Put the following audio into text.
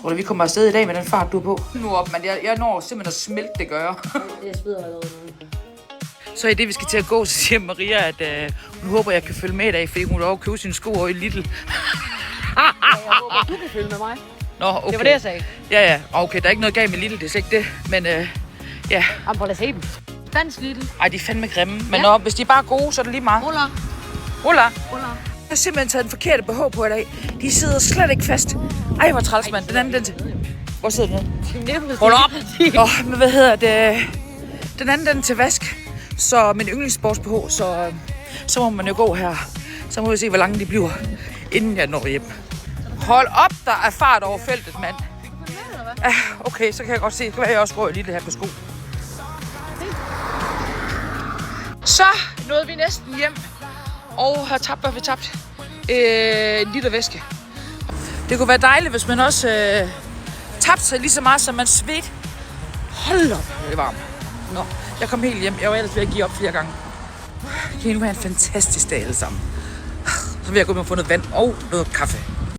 Tror du, vi kommer afsted i dag med den fart, du er på? Nu op, men jeg når simpelthen at smelte det gør. Jeg svider allerede nu. Så i det, vi skal til at gå, så siger Maria, at hun håber, jeg kan følge med i dag, fordi hun vil også købe sine sko over i Lidl. Jeg håber, du kan følge med mig. Nå, okay. Det var det, jeg sagde. Ja. Okay, der er ikke noget galt med Lidl, det er ikke det. Men ja. Jamen, lad os se dem. Dansk Lidl. Ej, de er fandme grimme. Men ja. Hvis de er bare gode, så er det lige meget. Ruller. Jeg har simpelthen taget den forkerte BH på i dag. De sidder slet ikke fast. Ej, hvor træls, mand. Den anden, den til... Hvor sidder den nede? Hold op! Men hvad hedder det? Den anden, den til vask. Så min yndlingssports BH, så må man jo gå her. Så må vi se, hvor lange de bliver, inden jeg når hjem. Hold op, der er fart over feltet, mand. Ja, okay, så kan jeg godt se, at jeg også går lige det her på sko. Så nåede vi næsten hjem. Og har tabt, hvad vi tabt. En liter væske. Det kunne være dejligt, hvis man også tabte sig lige så meget, som man svedte. Hold op, det er varmt. Nå, jeg kom helt hjem. Jeg var ellers ved at give op flere gange. Kan I nu have en fantastisk dag alle sammen. Så vil jeg gå med at få noget vand og noget kaffe.